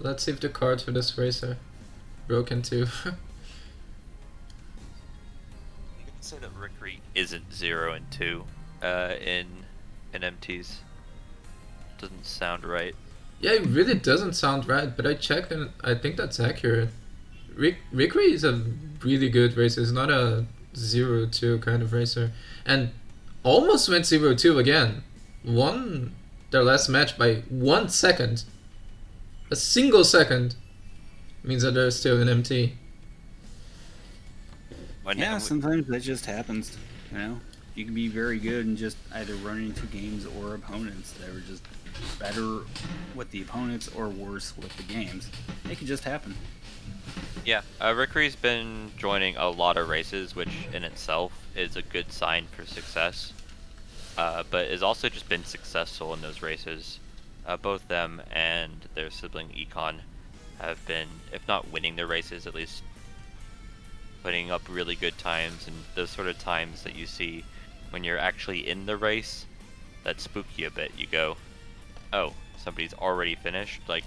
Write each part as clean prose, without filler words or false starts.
Let's see if the cards for this race are broken too. You can say that Rikri isn't 0 and 2 in MTs. Doesn't sound right. Yeah, it really doesn't sound right, but I checked and I think that's accurate. Rikri is a really good racer. He's not a 0-2 kind of racer. And almost went 0-2 again. Won their last match by 1 second. A single second means that they're still in MT. Yeah, sometimes that just happens. You know, you can be very good and just either run into games or opponents that are just better with the opponents or worse with the games. It can just happen. Yeah, Rikri's been joining a lot of races, which in itself is a good sign for success. But has also just been successful in those races. Both them and their sibling Econ have been, if not winning the races, at least putting up really good times, and those sort of times that you see when you're actually in the race that spook you a bit. You go, oh, somebody's already finished. Like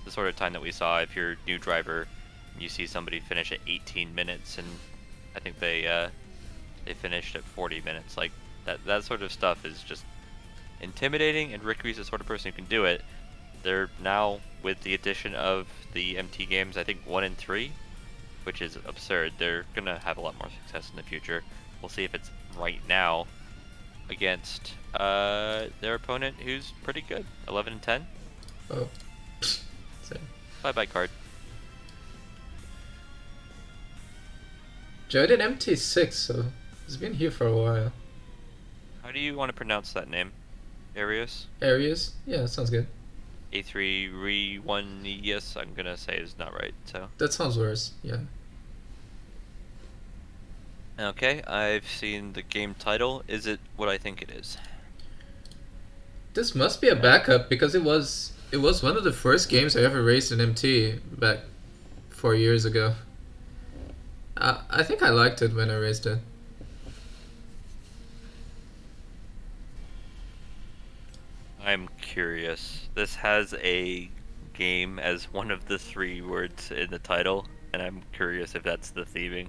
the sort of time that we saw if you're a new driver and you see somebody finish at 18 minutes, and I think they finished at 40 minutes. Like that sort of stuff is just intimidating, and Rikri's the sort of person who can do it. They're now, with the addition of the MT games, I think 1 and 3, which is absurd. They're gonna have a lot more success in the future. We'll see if it's right now against their opponent, who's pretty good, 11 and 10. Oh, Bye card. Joe did MT6, so he's been here for a while. How do you want to pronounce that name? A3r1us? Areas? Yeah, sounds good. A3r1us, I'm gonna say is not right, so. That sounds worse, yeah. Okay, I've seen the game title. Is it what I think it is? This must be a backup because it was one of the first games I ever raced in MT back 4 years ago. I think I liked it when I raced it. I'm curious. This has a game as one of the 3 words in the title, and I'm curious if that's the theming.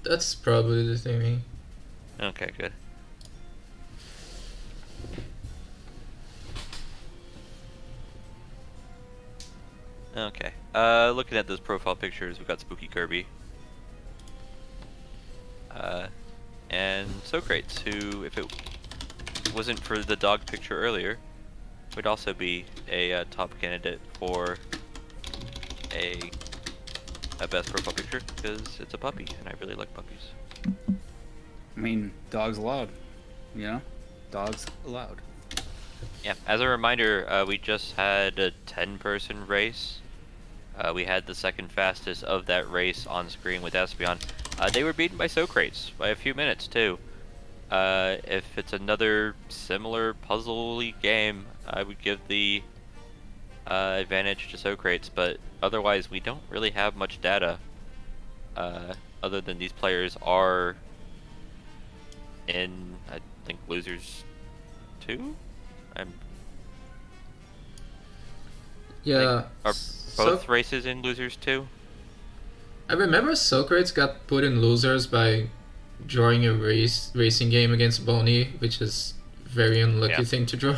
That's probably the theming. Okay, good. Okay. Looking at those profile pictures, we've got Spooky Kirby. And Socrates, who, if it wasn't for the dog picture earlier, would also be a top candidate for a best profile picture, because it's a puppy, and I really like puppies. I mean, dogs allowed. You know? Dogs allowed. Yeah, as a reminder, we just had a 10-person race. We had the second fastest of that race on screen with Espion. They were beaten by Socrates by a few minutes, too. If it's another similar puzzle-y game, I would give the advantage to Socrates, but otherwise we don't really have much data, other than these players are in, I think, Losers 2? Yeah. Are both races in Losers 2? I remember Socrates got put in losers by drawing a racing game against Boney, which is a very unlucky thing to draw.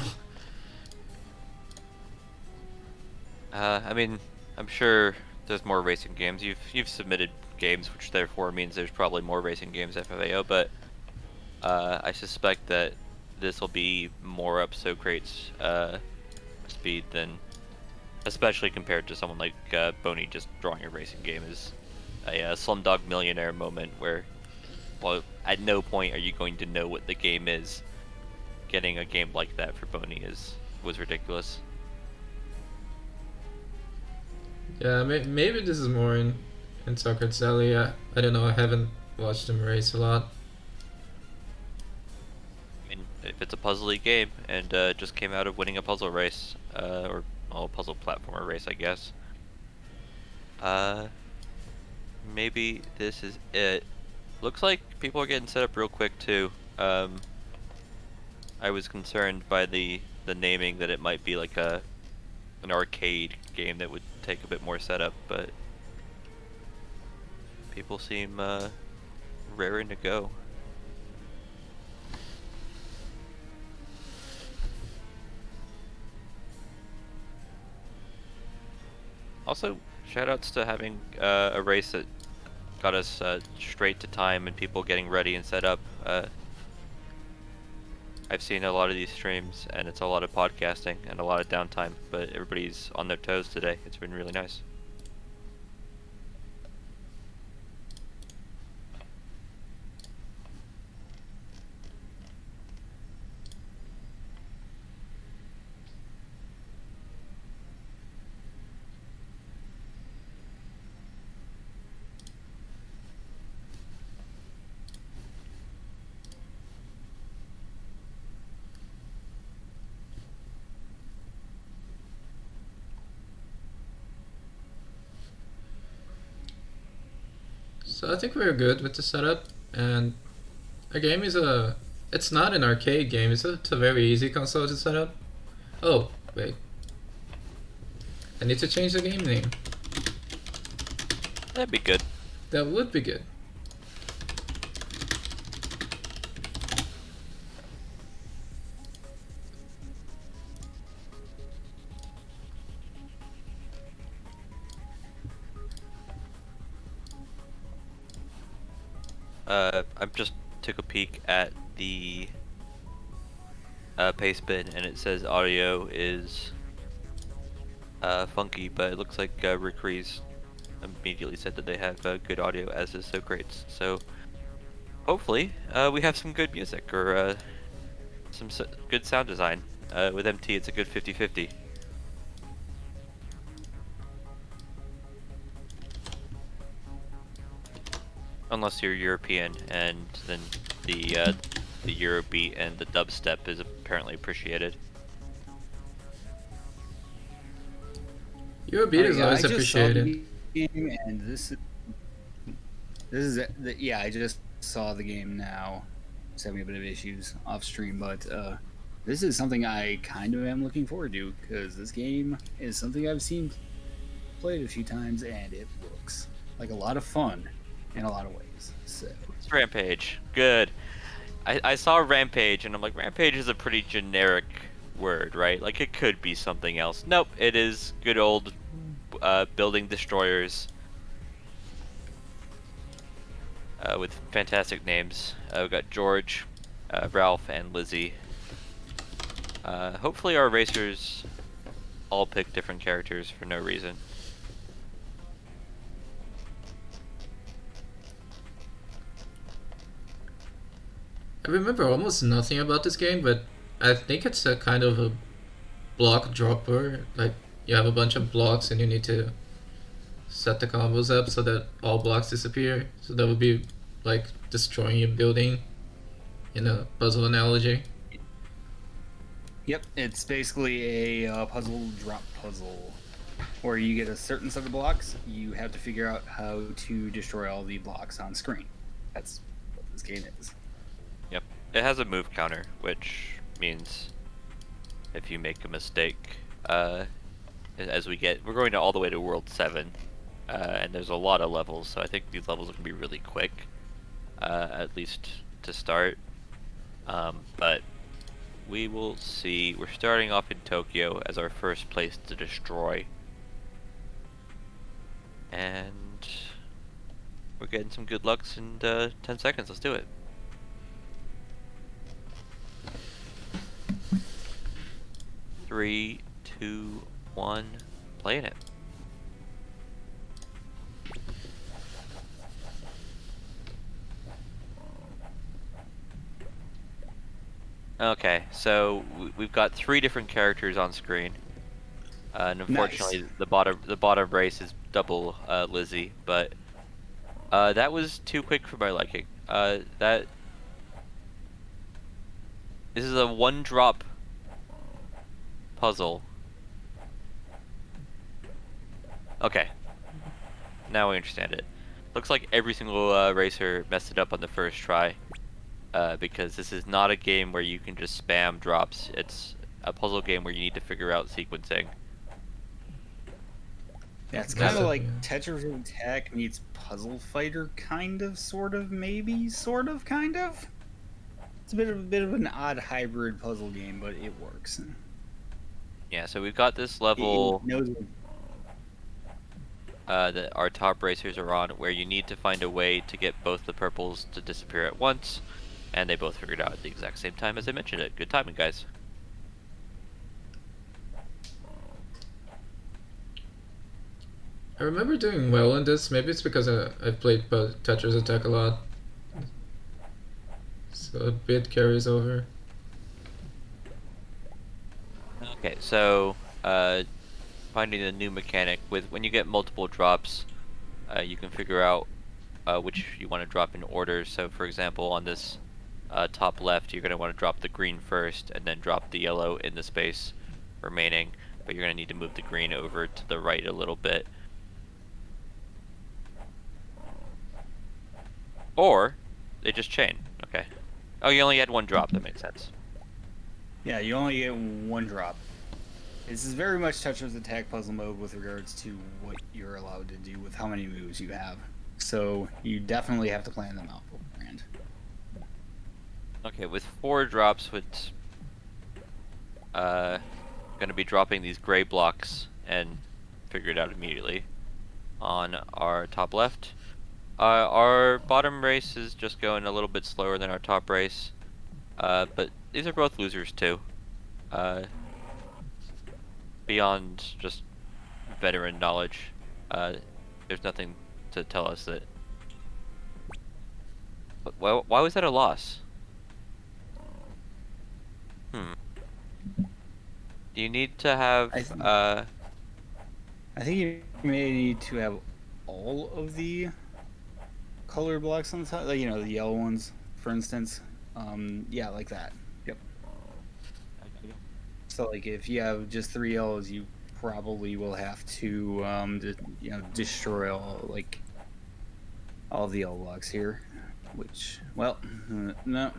I mean, I'm sure there's more racing games. You've submitted games, which therefore means there's probably more racing games FFAO, but I suspect that this will be more up Socrates' speed than, especially compared to someone like Boney just drawing a racing game is a Slumdog Millionaire moment where, well, at no point are you going to know what the game is. Getting a game like that for Boney was ridiculous. Yeah, maybe this is more in Socrates' alley. I don't know, I haven't watched him race a lot. I mean, if it's a puzzly game and just came out of winning a puzzle race, or a puzzle platformer race, I guess. Maybe this is it. Looks like people are getting set up real quick too. I was concerned by the the naming that it might be like an arcade game that would take a bit more setup, but people seem raring to go. Also, shoutouts to having a race that got us straight to time and people getting ready and set up. I've seen a lot of these streams, and it's a lot of podcasting and a lot of downtime, but everybody's on their toes today. It's been really nice. So I think we're good with the setup, and our game is it's not an arcade game, it's a very easy console to set up. Oh, wait. I need to change the game name. That'd be good. That would be good. I just took a peek at the paste bin, and it says audio is funky, but it looks like Rikri's immediately said that they have good audio, as is Socrates. So hopefully we have some good music or some good sound design. With MT, it's a good 50-50. Unless you're European, and then the Eurobeat and the dubstep is apparently appreciated. Eurobeat is always I just saw appreciated. the game, and this is yeah. I just saw the game now. Just having a bit of issues off stream, but this is something I kind of am looking forward to, because this game is something I've seen played a few times, and it looks like a lot of fun in a lot of ways. So It's Rampage. Good. I saw Rampage, and I'm like, Rampage is a pretty generic word, right? Like, it could be something else. Nope, it is good old building destroyers with fantastic names. We've got George, Ralph, and Lizzie. Hopefully our racers all pick different characters for no reason. I remember almost nothing about this game, but I think it's a kind of a block dropper. Like, you have a bunch of blocks and you need to set the combos up so that all blocks disappear. So that would be like destroying your building in a puzzle analogy. yep, it's basically a puzzle drop puzzle, where you get a certain set of blocks. You have to figure out how to destroy all the blocks on screen. That's what this game is. Yep. It has a move counter, which means if you make a mistake, we're going all the way to World 7, and there's a lot of levels, so I think these levels are going to be really quick, at least to start. But we will see. We're starting off in Tokyo as our first place to destroy. And we're getting some good lucks in 10 seconds. Let's do it. 3, 2, 1, playing it. Okay, so we've got 3 different characters on screen, and unfortunately, Nice. the bottom race is double Lizzie, but that was too quick for my liking. This is a one-drop puzzle. Okay, now we understand it. Looks like every single racer messed it up on the first try, because this is not a game where you can just spam drops. It's a puzzle game where you need to figure out sequencing. Yeah, it's kind of like Yeah. Tetris Attack meets Puzzle Fighter, kind of, sort of, maybe, sort of, kind of. It's a bit of an odd hybrid puzzle game, but it works. Yeah, so we've got this It level knows. that our top racers are on, where you need to find a way to get both the purples to disappear at once, and they both figured out at the exact same time as I mentioned it. Good timing, guys. I remember doing well in this. Maybe it's because I've played Tetris Attack a lot. So a bit carries over. Okay, so finding a new mechanic with when you get multiple drops, you can figure out which you want to drop in order. So, for example, on this top left, you're going to want to drop the green first, and then drop the yellow in the space remaining. But you're going to need to move the green over to the right a little bit. Or they just chain. Okay. Oh, you only had one drop. That makes sense. Yeah, you only get one drop. This is very much Tetris Attack puzzle mode with regards to what you're allowed to do with how many moves you have. So you definitely have to plan them out beforehand. Okay, with 4 drops, with going to be dropping these gray blocks and figure it out immediately. On our top left, our bottom race is just going a little bit slower than our top race, but these are both losers too. Beyond just veteran knowledge, there's nothing to tell us that. But why was that a loss? Do you need to have I think you may need to have all of the color blocks on the top, like, the yellow ones, for instance. Yeah, like that. Yep. So, like, if you have just 3 yellows, you probably will have to, destroy all of the yellow blocks here. Which, well, no.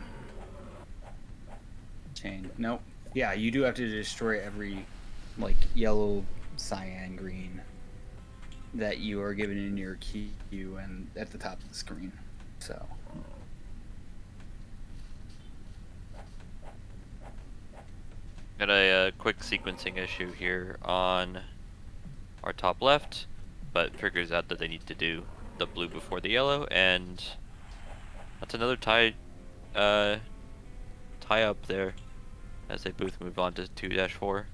Chain. Nope. Yeah, you do have to destroy every, yellow, cyan, green that you are given in your queue and at the top of the screen. So. Got a quick sequencing issue here on our top left, but figures out that they need to do the blue before the yellow, and that's another tie up there as they both move on to 2-4.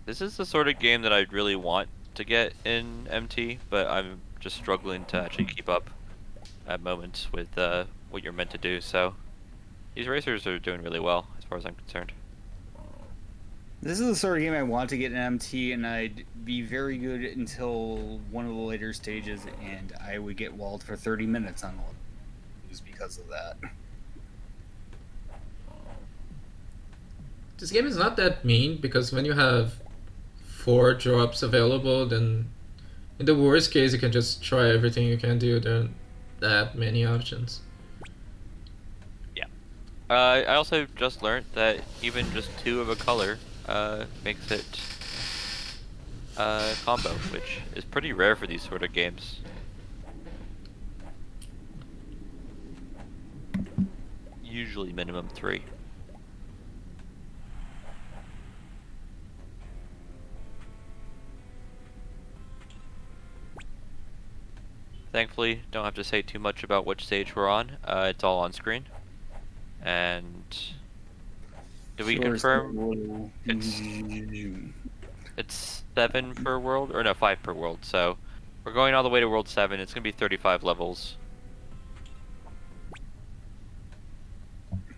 This is the sort of game that I'd really want to get in MT, but I'm just struggling to actually keep up at moments with what you're meant to do, so these racers are doing really well as far as I'm concerned. This is the sort of game I want to get in MT, and I'd be very good until one of the later stages, and I would get walled for 30 minutes on lose because of that. This game is not that mean because when you have 4 drops available, then in the worst case you can just try everything you can do. There aren't that many options. Yeah. I also just learned that even just 2 of a color makes it combo, which is pretty rare for these sort of games. Usually minimum 3. Thankfully, don't have to say too much about which stage we're on. It's all on screen. And do we confirm it's 7 per world, or no, 5 per world? So we're going all the way to world 7. It's gonna be 35 levels,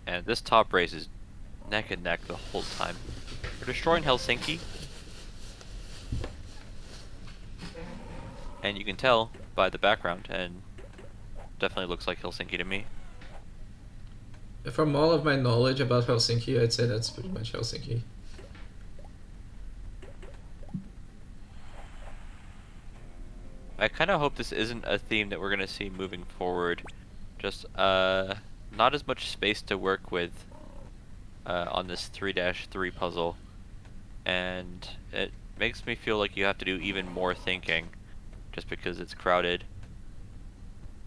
and this top race is neck and neck the whole time. We're destroying Helsinki, and you can tell by the background, and definitely looks like Helsinki to me. From all of my knowledge about Helsinki, I'd say that's pretty much Helsinki. I kind of hope this isn't a theme that we're gonna see moving forward. Just not as much space to work with on this 3-3 puzzle, and it makes me feel like you have to do even more thinking just because it's crowded.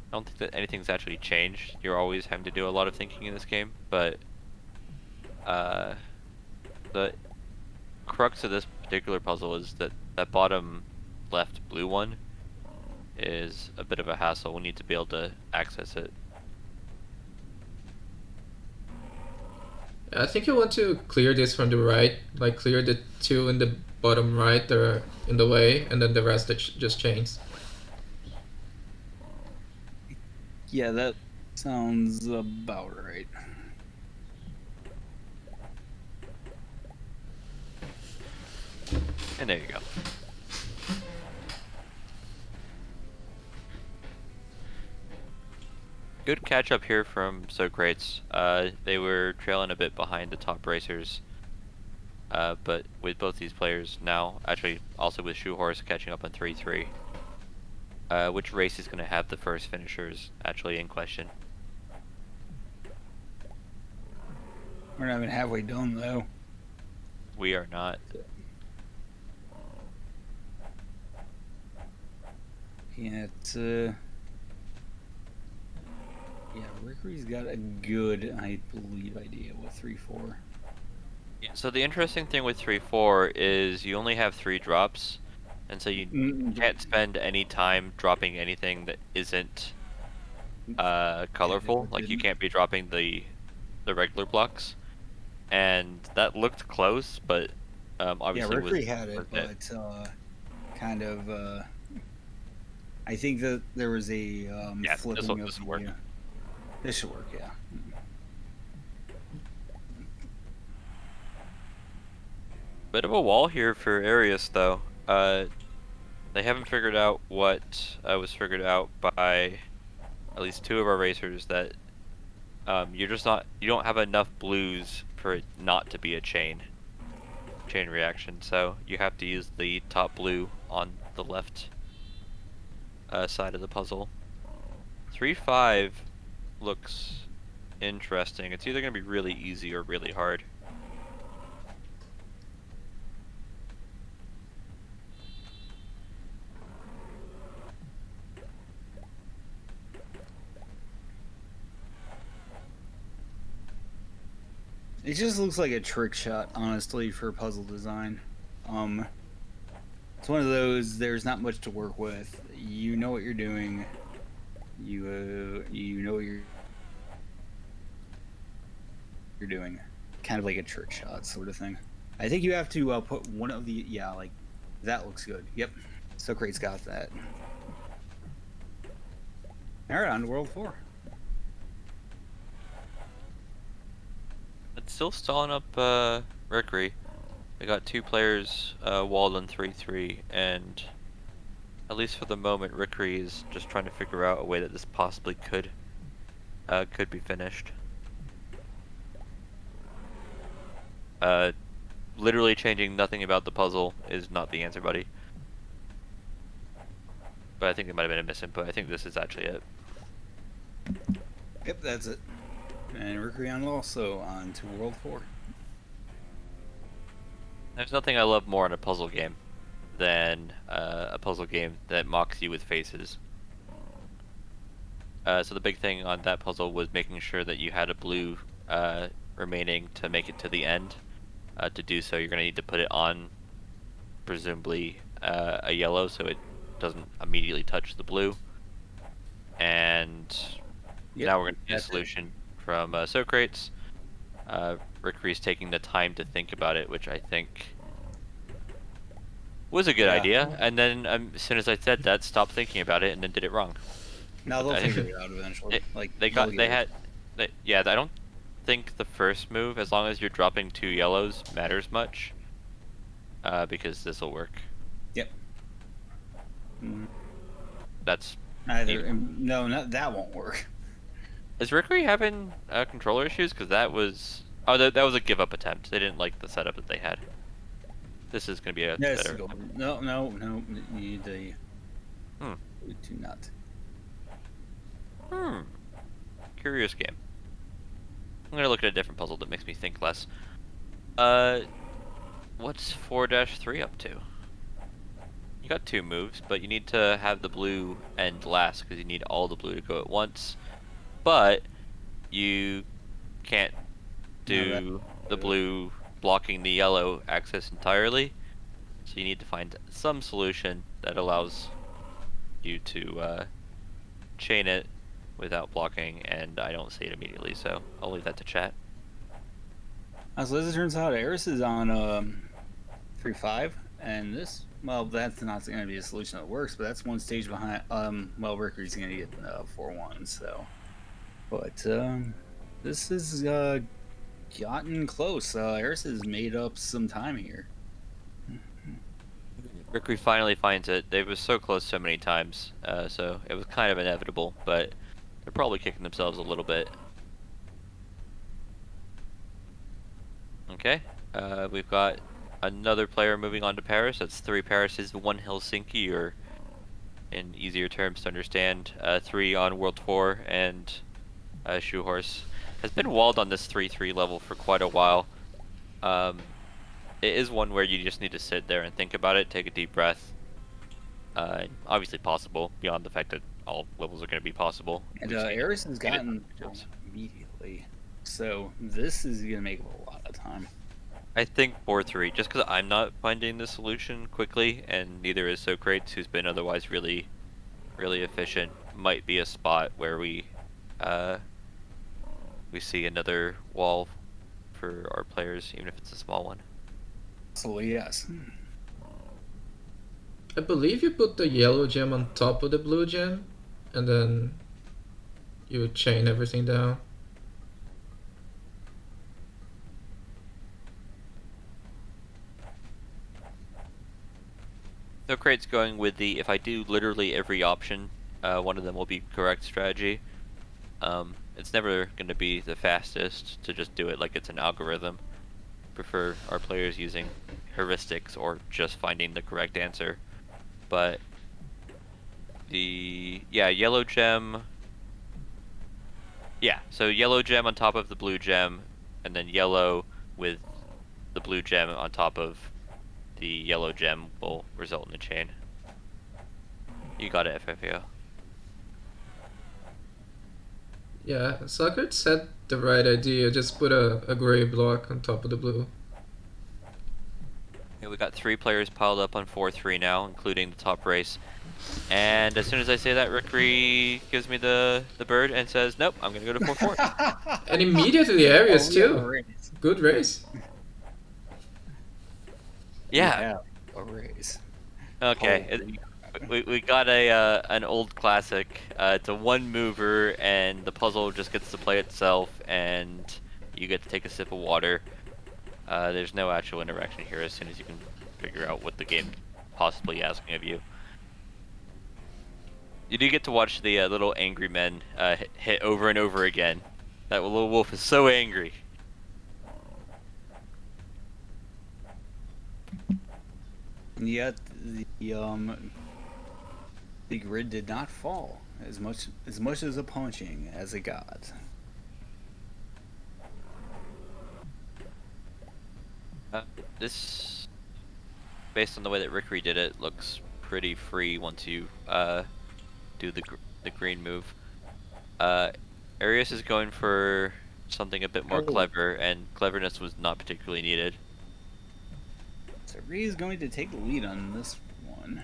I don't think that anything's actually changed. You're always having to do a lot of thinking in this game, but the crux of this particular puzzle is that bottom left blue one is a bit of a hassle. We need to be able to access it. I think you want to clear this from the right, like clear the two in the bottom right that are in the way, and then the rest that just chains. Yeah, that sounds about right. And there you go. Good catch up here from Socrates. They were trailing a bit behind the top racers. But with both these players now, actually also with Shoehorse catching up on 3-3. Which race is going to have the first finishers actually in question? We're not even halfway done though. We are not. Yeah, it's yeah, Rikri's got a good, I believe, idea with 3-4. Yeah, so the interesting thing with 3-4 is you only have 3 drops, and so you can't spend any time dropping anything that isn't colorful. Like you can't be dropping the regular blocks, and that looked close, but obviously yeah, Rikri had it, but kind of. I think that there was a flipping of the. Work. This should work, yeah. Bit of a wall here for Arius, though. They haven't figured out what was figured out by at least 2 of our racers, that you don't have enough blues for it not to be a chain reaction. So you have to use the top blue on the left side of the puzzle. 3-5 looks interesting. It's either going to be really easy or really hard. It just looks like a trick shot, honestly, for puzzle design. It's one of those, there's not much to work with. You know what you're doing. You know what you're doing. Kind of like a trick shot sort of thing. I think you have to put one of the, yeah, like, that looks good. Yep. Socrates got that. Alright, on to World 4. It's still stalling up Rikri. We got 2 players walled on 3-3, and at least for the moment, Rikri is just trying to figure out a way that this possibly could be finished. Literally changing nothing about the puzzle is not the answer, buddy. But I think it might have been a misinput. I think this is actually it. Yep, that's it. And Rikri also on to World 4. There's nothing I love more in a puzzle game than a puzzle game that mocks you with faces. So the big thing on that puzzle was making sure that you had a blue remaining to make it to the end. To do so, you're going to need to put it on, presumably, a yellow so it doesn't immediately touch the blue. And now we're going to get a solution from Socrates. Rikri's taking the time to think about it, which I think was a good idea. And then as soon as I said that, stopped thinking about it and then did it wrong. Now they'll figure it out eventually. Yeah, I don't think the first move, as long as you're dropping 2 yellows, matters much. Because this will work. Yep. Mm. That's either. No, that won't work. Is Rikri having controller issues? Because that was that was a give up attempt. They didn't like the setup that they had. This is going to be a better. No. You need to. Do not. Curious game. I'm gonna look at a different puzzle that makes me think less. What's 4-3 up to? You got 2 moves, but you need to have the blue end last because you need all the blue to go at once. But you can't do the blue blocking the yellow axis entirely. So you need to find some solution that allows you to chain it without blocking, and I don't see it immediately, so I'll leave that to chat. So as it turns out, Eris is on 3-5, and this, well, that's not going to be a solution that works, but that's one stage behind. Well, Rikri's going to get 4-1, so. But this has gotten close. Eris has made up some time here. Rikri finally finds it. They were so close so many times, so it was kind of inevitable, but they're probably kicking themselves a little bit. Okay, we've got another player moving on to Paris. That's 3 Parises, 1 Helsinki, or in easier terms to understand, 3 on World Tour, and Shoehorse has been walled on this 3-3 level for quite a while. It is one where you just need to sit there and think about it, take a deep breath. Obviously possible, beyond the fact that all levels are going to be possible. And Eris has gotten immediately, so this is going to make a lot of time. I think 4-3, just because I'm not finding the solution quickly, and neither is Socrates, who's been otherwise really, really efficient, might be a spot where we see another wall for our players, even if it's a small one. So yes. I believe you put the yellow gem on top of the blue gem, and then you chain everything down. Socrates going with the, if I do literally every option, one of them will be correct strategy. It's never going to be the fastest to just do it like it's an algorithm. Prefer our players using heuristics or just finding the correct answer. But yellow gem. Yeah, so yellow gem on top of the blue gem, and then yellow with the blue gem on top of the yellow gem will result in a chain. You got it, FFO. Yeah, Socrates had the right idea. Just put a gray block on top of the blue. Okay, we got 3 players piled up on 4-3 now, including the top race. And as soon as I say that, Rikri gives me the bird and says, nope, I'm going to go to 4-4. And immediately Arius too. Race. Good race. Yeah. A race. Okay. We got an old classic. It's a 1 mover, and the puzzle just gets to play itself, and you get to take a sip of water. There's no actual interaction here as soon as you can figure out what the game possibly asking of you. You do get to watch the little angry men hit over and over again. That little wolf is so angry. And yet the grid did not fall as much as a punching as it got. This, based on the way that Rikri did it, looks pretty free once you do the green move. Arius is going for something a bit more clever, and cleverness was not particularly needed. So Ree is going to take the lead on this one.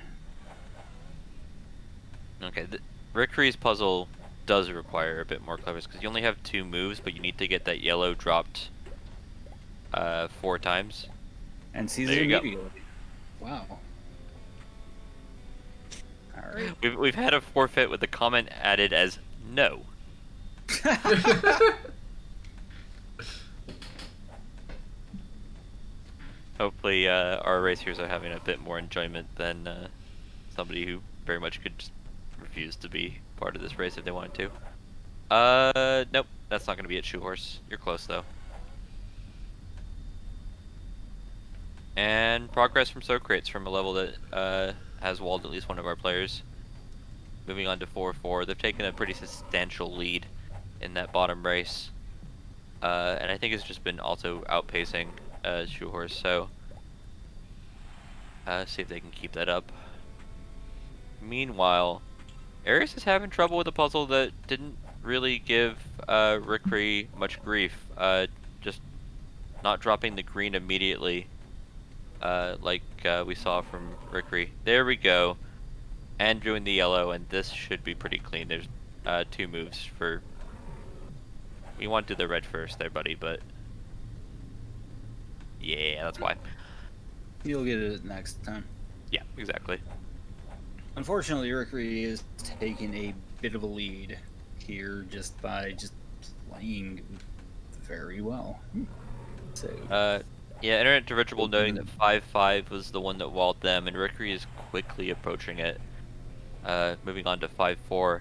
Okay, Rikri's puzzle does require a bit more cleverness because you only have 2 moves, but you need to get that yellow dropped 4 times. And sees it immediately. Wow. Alright. We've had a forfeit with the comment added as no. Hopefully our racers are having a bit more enjoyment than somebody who very much could just refuse to be part of this race if they wanted to. Nope, that's not going to be at Shoehorse. You're close though. And progress from Socrates from a level that has walled at least one of our players. Moving on to 4-4. They've taken a pretty substantial lead in that bottom race. and I think it's just been also outpacing Shoehorse. So see if they can keep that up. Meanwhile, Ares is having trouble with a puzzle that didn't really give Rikri much grief. Just not dropping the green immediately, like we saw from Rikri. There we go. And doing the yellow, and this should be pretty clean. There's 2 moves for... You want to do the red first there, buddy, but... Yeah, that's why. You'll get it next time. Yeah, exactly. Unfortunately, Rikri is taking a bit of a lead here just by playing very well. So yeah, Internet Dirigible noting that 5-5 was the one that walled them, and Rikri is quickly approaching it. Moving on to 5-4.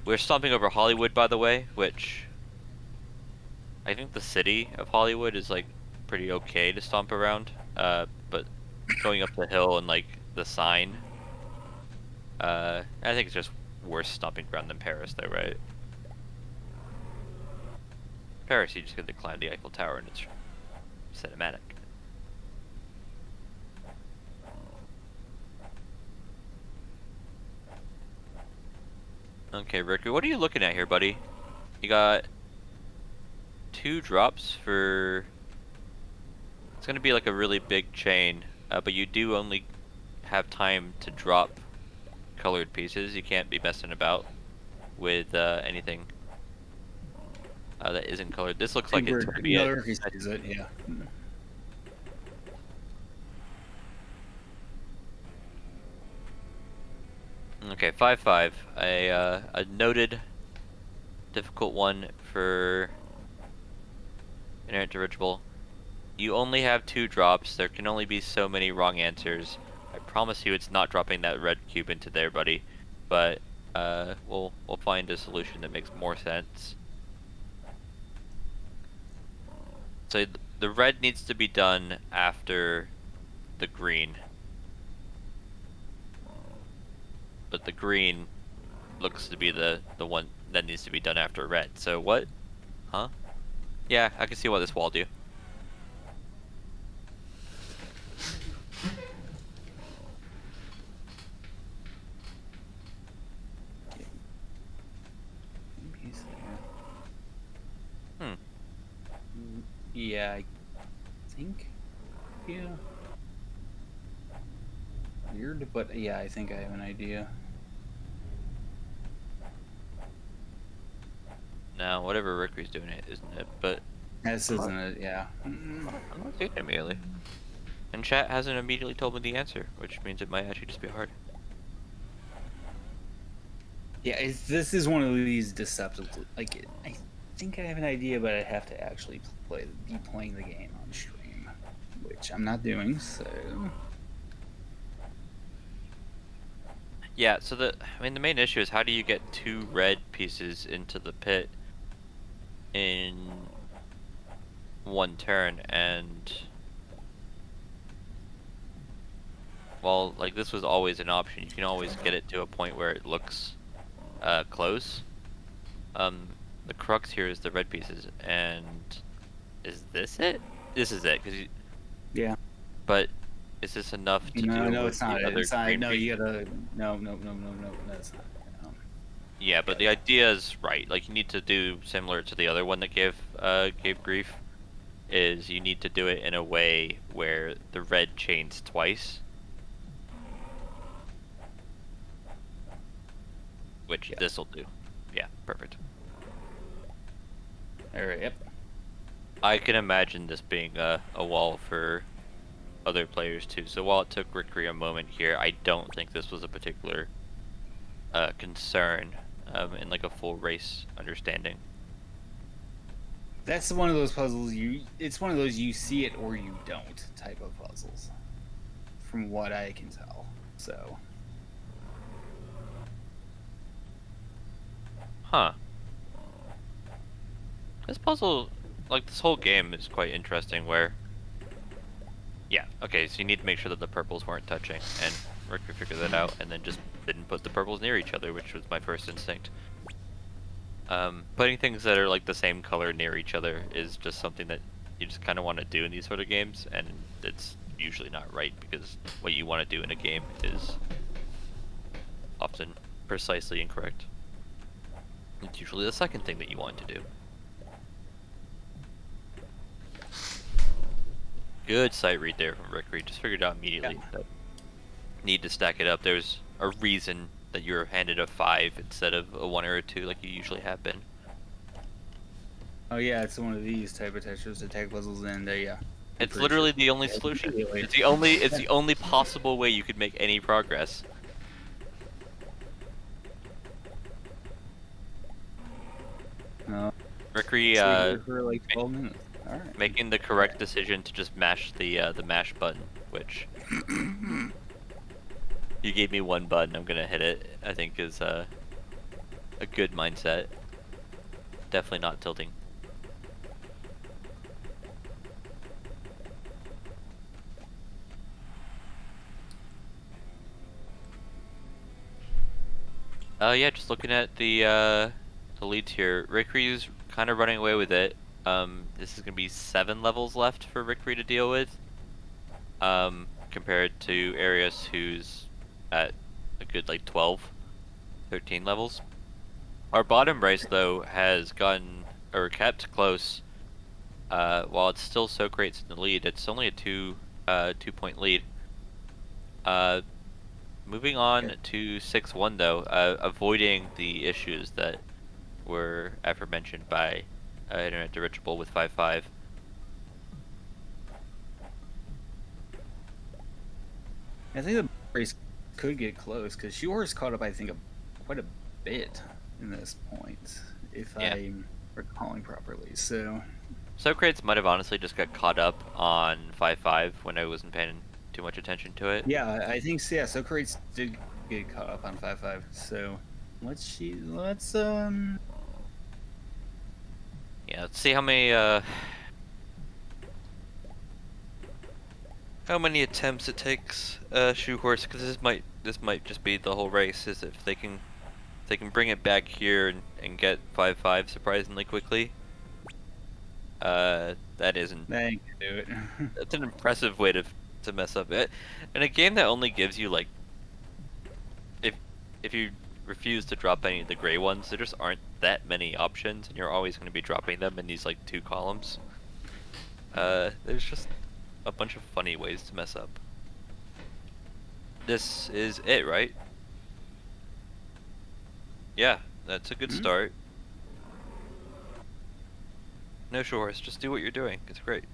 We're stomping over Hollywood, by the way, which I think the city of Hollywood is like pretty okay to stomp around. But going up the hill and like the sign, I think it's just worse stomping ground than Paris, though, right? Paris, you just get to climb the Eiffel Tower and it's cinematic. Okay, Rikri, what are you looking at here, buddy? You got 2 drops for... It's gonna be like a really big chain, but you do only have time to drop colored pieces. You can't be messing about with anything that isn't colored. This looks like it's gonna be it. Yeah. Okay, 5-5. A noted difficult one for Internet Dirigible. You only have 2 drops. There can only be so many wrong answers. I promise you, it's not dropping that red cube into there, buddy. But we'll find a solution that makes more sense. So the red needs to be done after the green. But the green looks to be the one that needs to be done after red. So what? Huh? Yeah, I can see what this wall do. Yeah, I think. Yeah. Weird, but yeah, I think I have an idea. Now, whatever Rikri's doing it, isn't it? But This isn't it, yeah. I'm not seeing it immediately. And chat hasn't immediately told me the answer, which means it might actually just be hard. Yeah, this is one of these deceptive. Like, I think I have an idea, but I have to actually be playing the game on stream, which I'm not doing. So Yeah. So the main issue is how do you get 2 red pieces into the pit in 1 turn? And well, like this was always an option. You can always get it to a point where it looks close. The crux here is the red pieces, and is this it? This is it, because yeah. But is this enough to do? No, it's not. Other It's not. green No, piece? you gotta. No, that's not. Yeah, but the idea is right. Like you need to do similar to the other one that gave grief. Is you need to do it in a way where the red chains twice. Which this will do. Yeah, perfect. Alright, yep. I can imagine this being a wall for other players too. So while it took Rikri a moment here, I don't think this was a particular concern in like a full race understanding. That's one of those puzzles it's one of those you see it or you don't type of puzzles. From what I can tell. So Huh. This puzzle, like this whole game is quite interesting where... Yeah, okay, so you need to make sure that the purples weren't touching, and Rikri figured that out, and then just didn't put the purples near each other, which was my first instinct. Putting things that are like the same color near each other is just something that you just kind of want to do in these sort of games, and it's usually not right because what you want to do in a game is often precisely incorrect. It's usually the second thing that you want to do. Good sight read there from Rikri. Just figured out immediately that need to stack it up. There's a reason that you're handed a 5 instead of a 1 or a 2 like you usually have been. Oh yeah, it's one of these type of Tetris attack puzzles, and yeah. It's literally the only solution. It's the only possible way you could make any progress. No. Rikri, for like 12 minutes. All right. making the correct decision to just mash the mash button, which you gave me one button, I'm gonna hit it. I think is a good mindset. Definitely not tilting. Yeah, just looking at the leads here. Rikri's kind of running away with it. This is gonna be 7 levels left for Rikri to deal with. Compared to A3r1us, who's at a good like 12, 13 levels. Our bottom race though has gotten or kept close. While it's still Socrates in the lead, it's only a 2-point lead. Moving on to 6-1 though, avoiding the issues that were aforementioned by Internet Dirigible with 5-5. I think the race could get close because Shoehorse caught up, I think, quite a bit in this point, if I'm recalling properly. So Socrates might have honestly just got caught up on 5-5 when I wasn't paying too much attention to it. Yeah, I think so. Yeah, Socrates did get caught up on 5-5. So let's see how many attempts it takes Shoehorse, because this might just be the whole race. Is if they can bring it back here and get 5-5 surprisingly quickly. That isn't. They can do it. That's an impressive way to mess up it. In a game that only gives you like, if you refuse to drop any of the gray ones, there just aren't that many options, and you're always going to be dropping them in these like 2 columns. There's just a bunch of funny ways to mess up. This is it, right? Yeah, that's a good start. No, Shoehorse, just do what you're doing. It's great.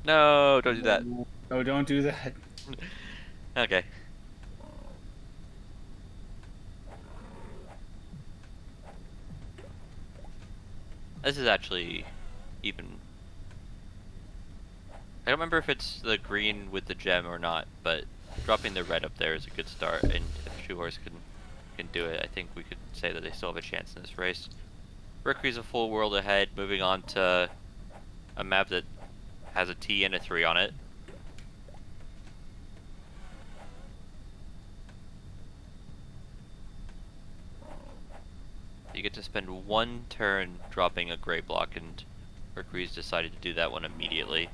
No, don't do that. Oh, don't do that. Okay. This is actually even. I don't remember if it's the green with the gem or not, but dropping the red up there is a good start, and if Shoehorse can do it, I think we could say that they still have a chance in this race. Rikri's a full world ahead, moving on to a map that has a T and a 3 on it. You get to spend 1 turn dropping a gray block, and Rikri's decided to do that one immediately.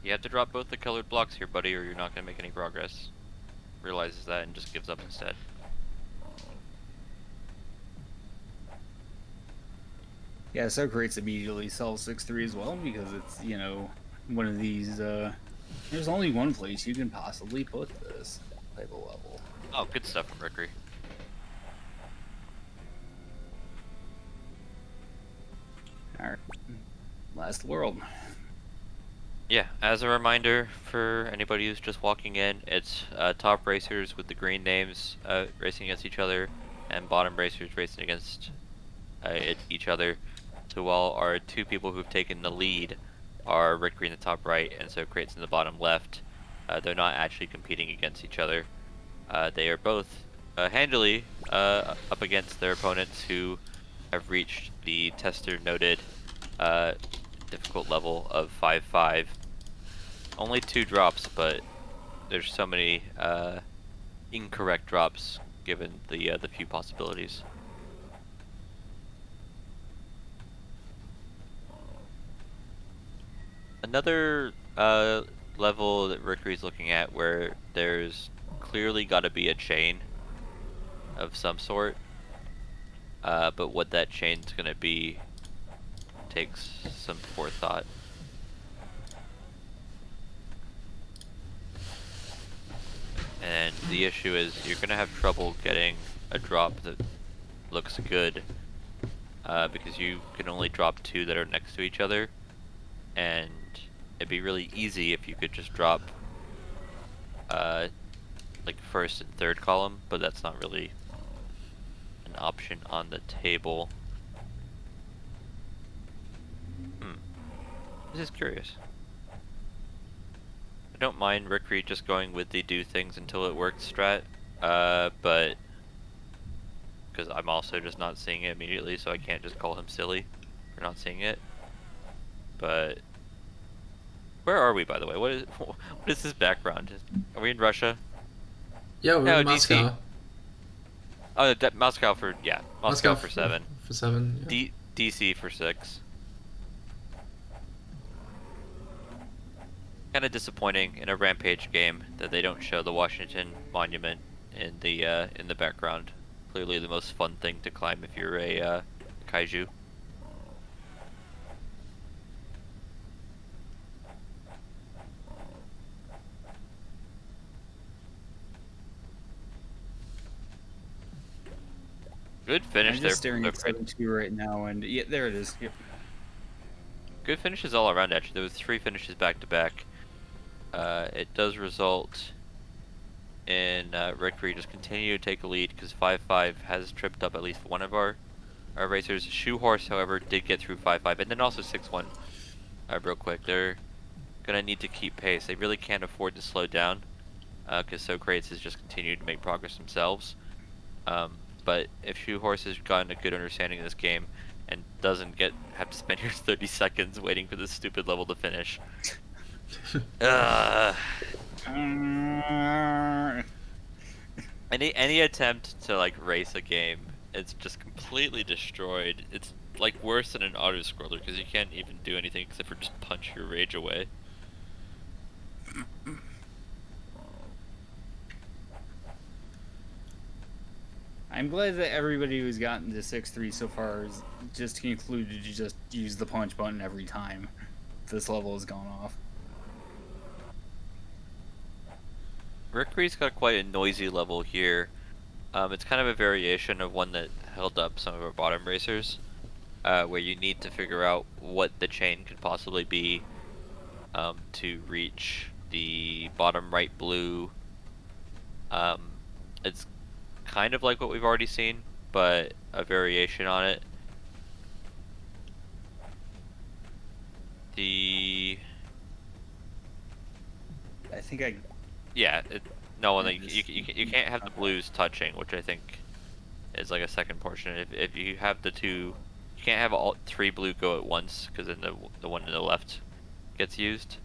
You have to drop both the colored blocks here, buddy, or you're not going to make any progress. Realizes that and just gives up instead. Yeah, Socrates immediately sells 6-3 as well because it's, one of these, there's only one place you can possibly put this type of level. Oh, good stuff from Rikri. Alright. Last world. Yeah, as a reminder for anybody who's just walking in, it's top racers with the green names racing against each other, and bottom racers racing against each other. So while our 2 people who've taken the lead are Rikri in the top right and Socrates in the bottom left, they're not actually competing against each other. They are both handily up against their opponents who have reached the tester noted difficult level of 5-5. Only 2 drops, but there's so many incorrect drops given the few possibilities. Another level that Rikri's looking at where there's clearly got to be a chain of some sort, but what that chain's gonna be takes some forethought. And the issue is you're gonna have trouble getting a drop that looks good, because you can only drop 2 that are next to each other, and it'd be really easy if you could just drop like first and third column, but that's not really an option on the table. This is curious. I don't mind Rikri just going with the do things until it works strat, but because I'm also just not seeing it immediately, so I can't just call him silly for not seeing it. But where are we, by the way? What is this background? Are we in Russia? Yeah, we're No, in Moscow. DC. Oh, Moscow for Moscow for 7. For 7. Yeah. DC for 6. Kind of disappointing in a Rampage game that they don't show the Washington Monument in the background. Clearly the most fun thing to climb if you're a kaiju. Good finish I'm there. just staring at 7-2 right now, and yeah, there it is. Yep. Good finishes all around, actually. There was 3 finishes back to back. It does result in Rikri just continue to take a lead because 5-5 has tripped up at least one of our racers. Shoehorse, however, did get through 5-5, and then also 6-1 real quick. They're gonna need to keep pace. They really can't afford to slow down because Socrates has just continued to make progress themselves. But if Shoehorse has gotten a good understanding of this game and doesn't have to spend your 30 seconds waiting for this stupid level to finish. Any attempt to like race a game, it's just completely destroyed. It's like worse than an auto scroller because you can't even do anything except for just punch your rage away. I'm glad that everybody who's gotten to 6-3 so far has just concluded to just use the punch button every time this level has gone off. Rikri's got quite a noisy level here. It's kind of a variation of one that held up some of our bottom racers, where you need to figure out what the chain could possibly be to reach the bottom right blue. It's kind of like what we've already seen, but a variation on it. You can't have the blues touching, which I think is like a second portion. If you have the two, you can't have all 3 blue go at once, because then the one to the left gets used.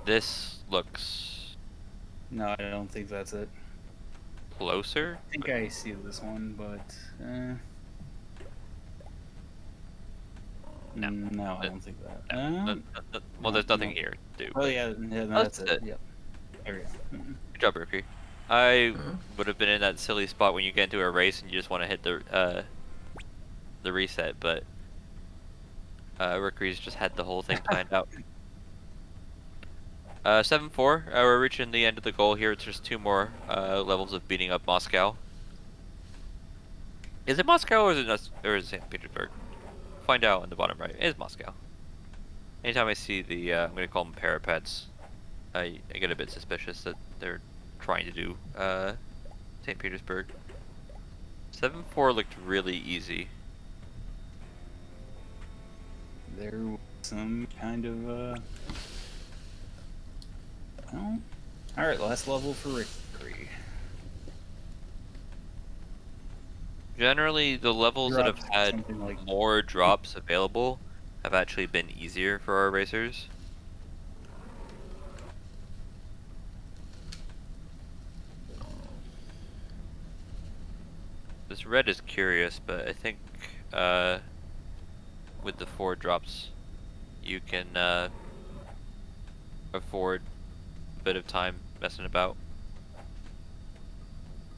This looks... No, I don't think that's it. Closer? I think I see this one, but... No, I don't think that. Well, there's nothing here to do. Oh, yeah, that's it. Yep. There we go. Good job, Rikri. I would have been in that silly spot when you get into a race and you just want to hit the reset, but Rikri's just had the whole thing planned out. 7-4. We're reaching the end of the goal here. It's just 2 more levels of beating up Moscow. Is it Moscow or is it St. Petersburg? Find out in the bottom right. It is Moscow. Anytime I see the, I'm going to call them parapets, I get a bit suspicious that they're trying to do St. Petersburg. 7-4 looked really easy. There was some kind of, well, All right, last level for Rikri. Generally, the levels that have Drops had something like more drops available have actually been easier for our racers. This red is curious, but I think with the 4 drops, you can afford a bit of time messing about.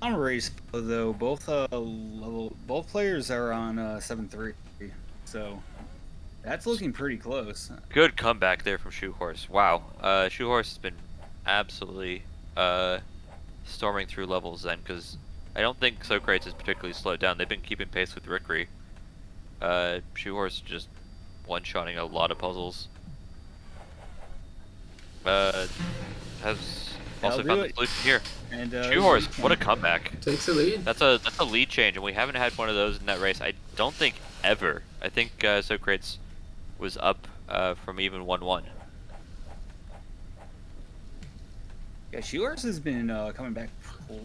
on race though. Both players are on 7-3, so that's looking pretty close. Good comeback there from Shoehorse. Wow. Shoehorse has been absolutely storming through levels then, because I don't think Socrates has particularly slowed down. They've been keeping pace with Rikri. Shoehorse just one-shotting a lot of puzzles. Has That'll also do found the it. solution here. And Shoehorse, what a comeback. Takes the lead. That's a lead change, and we haven't had one of those in that race. I don't think ever. I think Socrates was up from even 1-1. yeah, Shoehorse has been coming back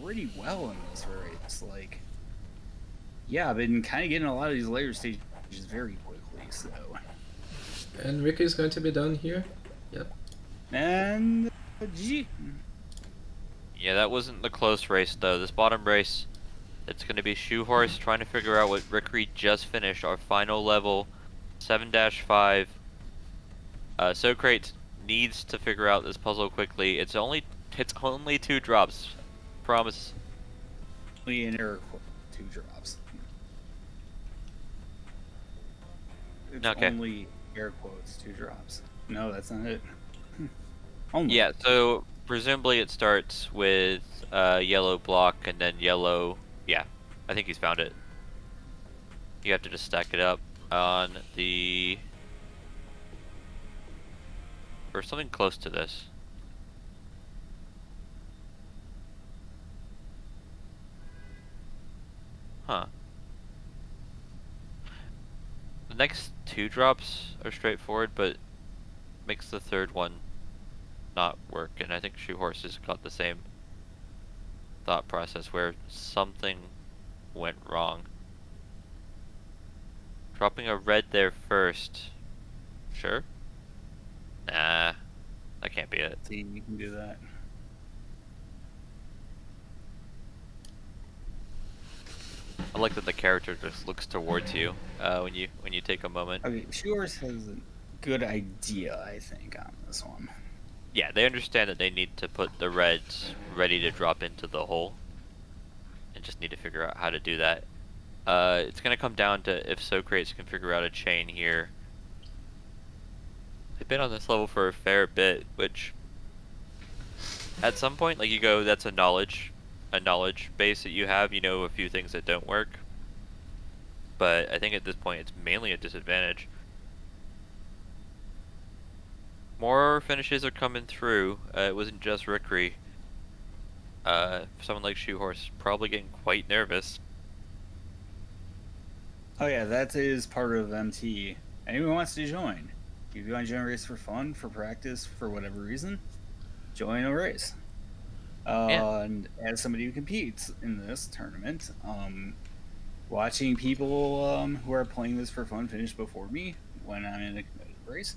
pretty well in this race. Like, yeah, I've been kind of getting a lot of these later stages very quickly. So, And Ricky's going to be done here. Yep. and G. Yeah, that wasn't the close race though. This bottom race, it's going to be Shoehorse trying to figure out what Rikri just finished, our final level, 7-5. Socrates needs to figure out this puzzle quickly. It's only 2 drops. Promise. In air quote, 2 drops. It's Okay. only air quotes 2 drops. No, that's not it. Only. Yeah, so presumably it starts with yellow block and then yellow. Yeah, I think he's found it. You have to just stack it up on the, or something close to this. Huh. The next 2 drops are straightforward, but makes the 3rd one not work, and I think Shoehorse has got the same thought process where something went wrong. Dropping a red there first. Sure? Nah, that can't be it. See, you can do that. I like that the character just looks towards you when you take a moment. Okay, Shoehorse has a good idea, I think, on this one. Yeah, they understand that they need to put the reds ready to drop into the hole, and just need to figure out how to do that. It's gonna come down to if Socrates can figure out a chain here. They've been on this level for a fair bit, which at some point, like, you go, that's a knowledge base that you have. You know a few things that don't work, but I think at this point it's mainly a disadvantage. More finishes are coming through. It wasn't just Rikri. Someone like Shoehorse probably getting quite nervous. Oh yeah, that is part of MT. Anyone wants to join? If you want to join a race for fun, for practice, for whatever reason, join a race. Yeah. And as somebody who competes in this tournament, watching people who are playing this for fun finish before me when I'm in a competitive race,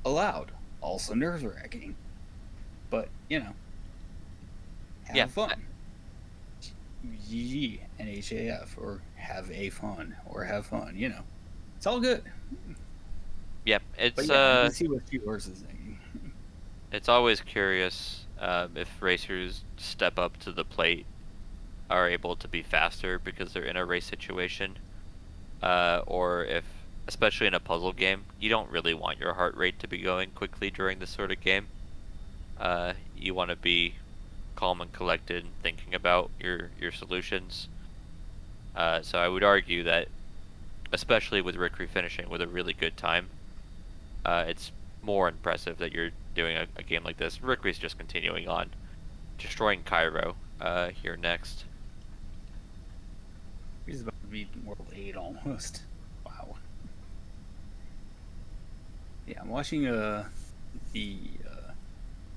allowed. Also nerve-wracking, but you know, have fun. GG, NHAF, or have a fun, or have fun. You know, it's all good. Yep, it's But yeah, let's see what Shoehorse is thinking. it's always curious if racers step up to the plate are able to be faster because they're in a race situation, or if, especially in a puzzle game, you don't really want your heart rate to be going quickly during this sort of game. You want to be calm and collected and thinking about your solutions. So I would argue that, especially with Rikri finishing with a really good time, it's more impressive that you're doing a game like this. Rikri's just continuing on, destroying Cairo here next. He's about to be World 8 almost. Wow. Yeah, I'm watching the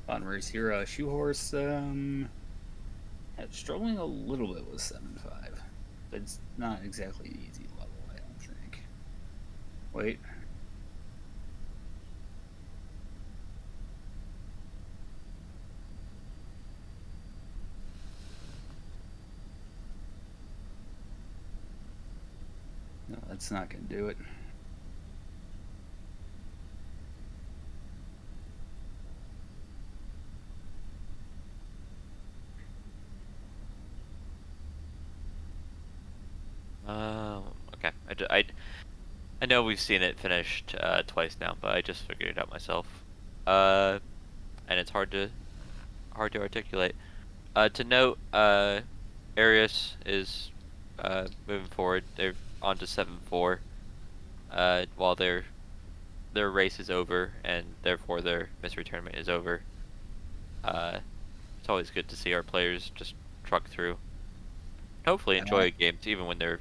Fun race here. Shoehorse, struggling a little bit with 7.5. But it's not exactly an easy level, I don't think. Wait. No, that's not going to do it. Okay. I know we've seen it finished twice now, but I just figured it out myself. And it's hard to articulate. To note, Arius is moving forward. They're on to 7-4. While their race is over, and therefore their mystery tournament is over. It's always good to see our players just truck through. Hopefully enjoy games even when they're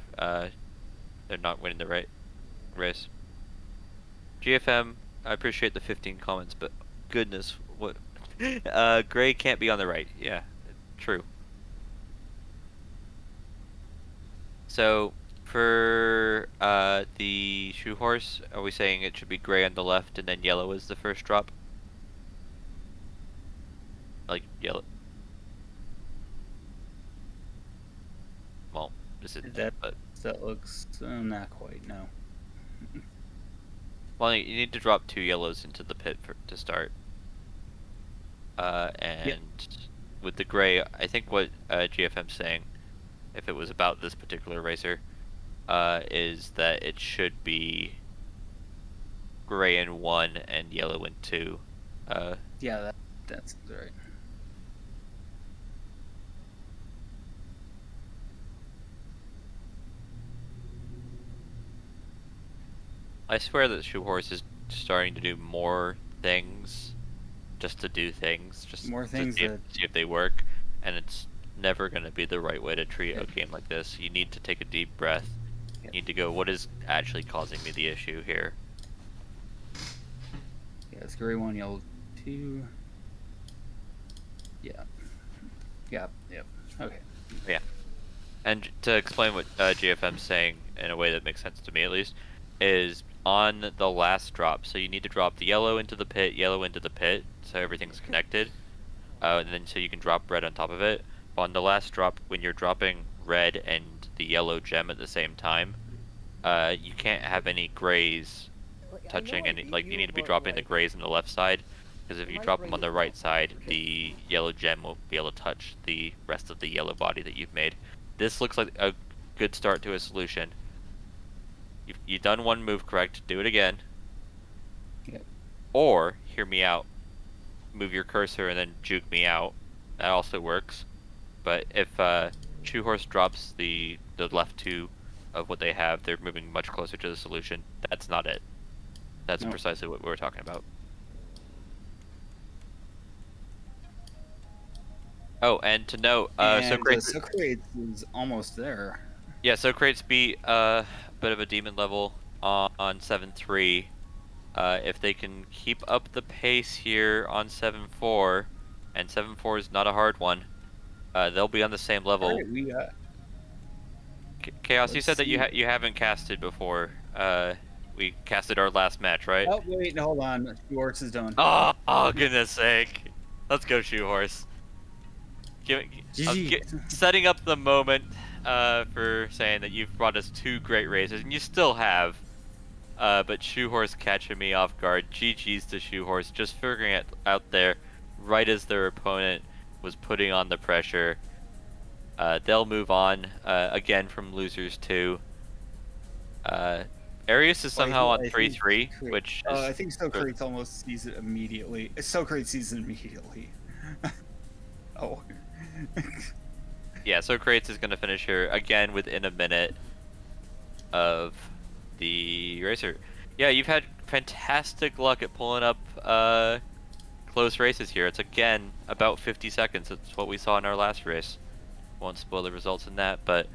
not winning the race. GFM, I appreciate the 15 comments, but goodness, what? Gray can't be on the right. Yeah, true. So for the Shoehorse, are we saying it should be gray on the left and then yellow is the first drop? Like yellow. Well, this is but that looks not quite, no. well, you need to drop 2 yellows into the pit to start. And Yep. with the gray, I think what GFM's saying, if it was about this particular racer, is that it should be gray in 1 and yellow in 2. Yeah, that's right. I swear that Shoehorse is starting to do more things just to do things, just More things to see if they work, and it's never going to be the right way to treat a game like this. You need to take a deep breath. You need to go, what is actually causing me the issue here? Yeah, it's gray 1, yellow 2. Yeah. Yeah, yep. Okay. Yeah. And to explain what GFM's saying in a way that makes sense to me at least, is on the last drop, so you need to drop the yellow into the pit, so everything's connected, and then so you can drop red on top of it. But on the last drop, when you're dropping red and the yellow gem at the same time, you can't have any grays touching any, like you need to be dropping the grays on the left side, because if you drop them on the right side, the yellow gem won't be able to touch the rest of the yellow body that you've made. This looks like a good start to a solution. You've done one move correct, do it again. Yep. Or, hear me out, move your cursor and then juke me out. That also works. But if Shoehorse drops the left 2 of what they have, they're moving much closer to the solution. That's not it. That's precisely what we're talking about. Oh, and to note, Socrates is almost there. Yeah, Socrates beat a bit of a demon level on 7-3. If they can keep up the pace here on 7-4, and 7-4 is not a hard one, they'll be on the same level. Right, we got... Chaos, you said that you haven't casted before. We casted our last match, right? Oh, wait, hold on. Shoehorse is done. Oh, goodness sake. Let's go, Shoehorse. Setting up the moment for saying that you've brought us 2 great races, and you still have. But Shoehorse catching me off guard. GG's to Shoehorse, just figuring it out there right as their opponent was putting on the pressure. They'll move on again from losers 2. Arius is somehow on 3-3, which is... I think Socrates almost sees it immediately. Socrates sees it immediately. Oh. Yeah, Socrates is going to finish here again within a minute of the racer. Yeah, you've had fantastic luck at pulling up close races here. It's again about 50 seconds. That's what we saw in our last race. Won't spoil the results in that, but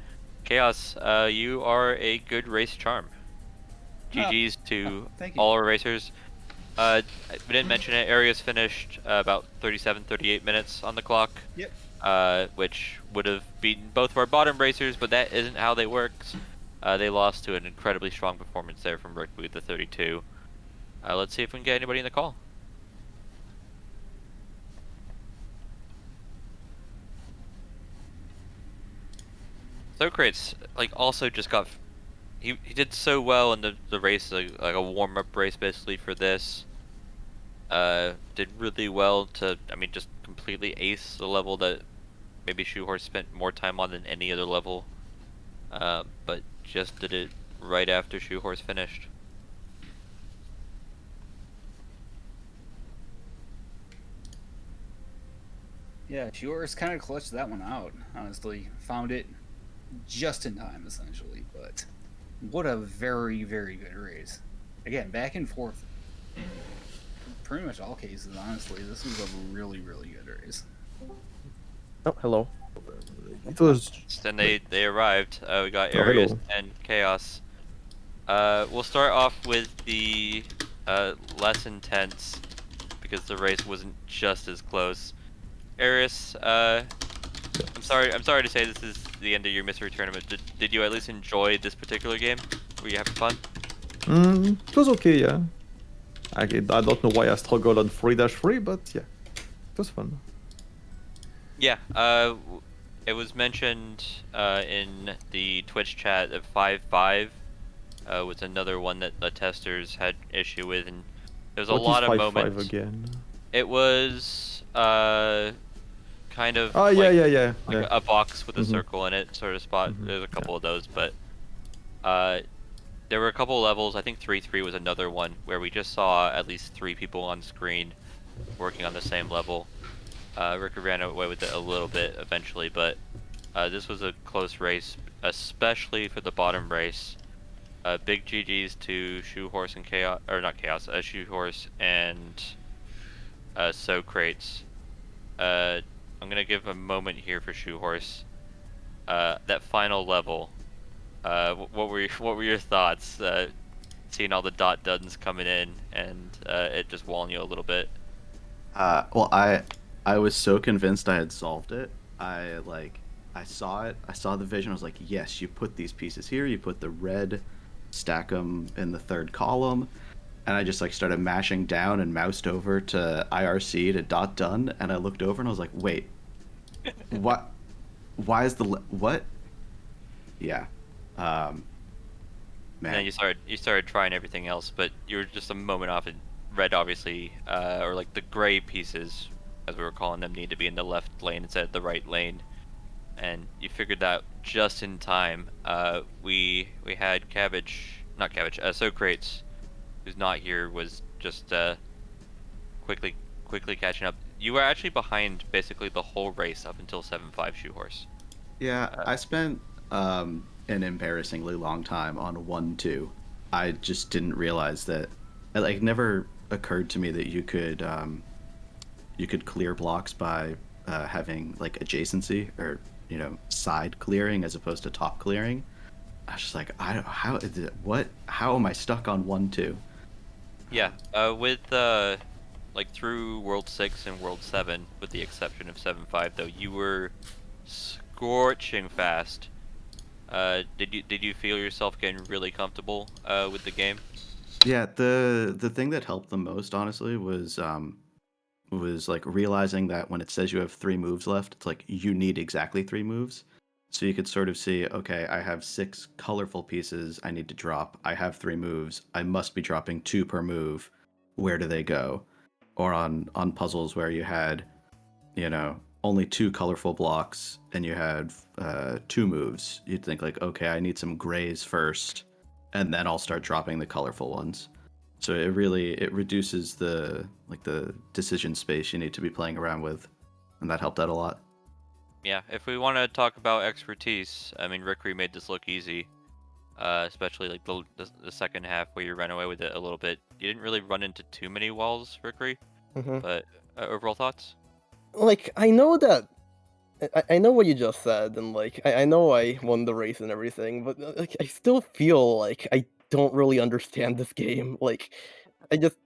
Chaos, you are a good race charm. GG's to all our racers. We didn't mention it. Arias finished about 37, 38 minutes on the clock. Yep. Which would have beaten both of our bottom racers, but that isn't how they work. They lost to an incredibly strong performance there from Rikri with the 32. Let's see if we can get anybody in the call. Socrates, like, also just got... He did so well in the race, like a warm-up race basically for this. Did really well to, I mean, just completely ace the level that maybe Shoehorse spent more time on than any other level. But just did it right after Shoehorse finished. Yeah, Shoehorse kind of clutched that one out, honestly. Found it just in time, essentially. But what a very, very good race. Again, back and forth. Pretty much all cases, honestly. This was a really, really good race. Oh, hello. It was... Then they arrived. We got Oh, Arias hello. and Chaos. We'll start off with the less intense, because the race wasn't just as close. Arias, I'm sorry to say this is the end of your mystery tournament. Did you at least enjoy this particular game? Were you having fun? It was okay, yeah. I don't know why I struggled on 3-3, but yeah, it was fun. Yeah, it was mentioned in the Twitch chat that 5-5 was another one that the testers had issue with, and there was a lot of moments. Again? It was kind of Oh, like, yeah. like a box with a Mhm. circle in it sort of spot. Mhm. There's a couple of those, but there were a couple of levels. I think 3-3 was another one where we just saw at least 3 people on screen working on the same level. Rikri ran away with it a little bit eventually, but this was a close race, especially for the bottom race. Big GG's to Shoehorse and Chaos, or not Chaos, Shoehorse and Socrates. I'm gonna give a moment here for Shoehorse. That final level. What were your thoughts? Seeing all the dot duns coming in and it just walling you a little bit. Well, I was so convinced I had solved it. I saw it. I saw the vision. I was like, yes, you put these pieces here. You put the red, stack them in the third column, and I just like started mashing down and moused over to IRC to dot done, and I looked over and I was like, wait, what? Why is what? Yeah. And then Man. you started trying everything else, but you were just a moment off. And red, obviously, or like the gray pieces, as we were calling them, need to be in the left lane instead of the right lane. And you figured that just in time. We had Socrates, who's not here, was just quickly catching up. You were actually behind basically the whole race up until 7-5 Shoehorse. Yeah, I spent an embarrassingly long time on 1-2. I just didn't realize that it like never occurred to me that you could clear blocks by having like adjacency or side clearing as opposed to top clearing. I was just like, I don't how is it, what how am I stuck on 1-2? Yeah, with like through World 6 and World 7, with the exception of 7-5, though, you were scorching fast. Did you feel yourself getting really comfortable with the game? Yeah, the thing that helped the most honestly was like realizing that when it says you have 3 moves left, it's like you need exactly 3 moves. So you could sort of see, okay, I have 6 colorful pieces I need to drop. I have 3 moves. I must be dropping 2 per move. Where do they go? Or on puzzles where you had, only 2 colorful blocks and you had 2 moves, you'd think like, okay, I need some grays first, and then I'll start dropping the colorful ones. So it reduces the decision space you need to be playing around with, and that helped out a lot. Yeah, if we want to talk about expertise, I mean, Rikri made this look easy, especially like the second half where you ran away with it a little bit. You didn't really run into too many walls, Rikri, but overall thoughts? Like, I know that... I know what you just said, and like, I know I won the race and everything, but like, I still feel like I don't really understand this game. Like, I just...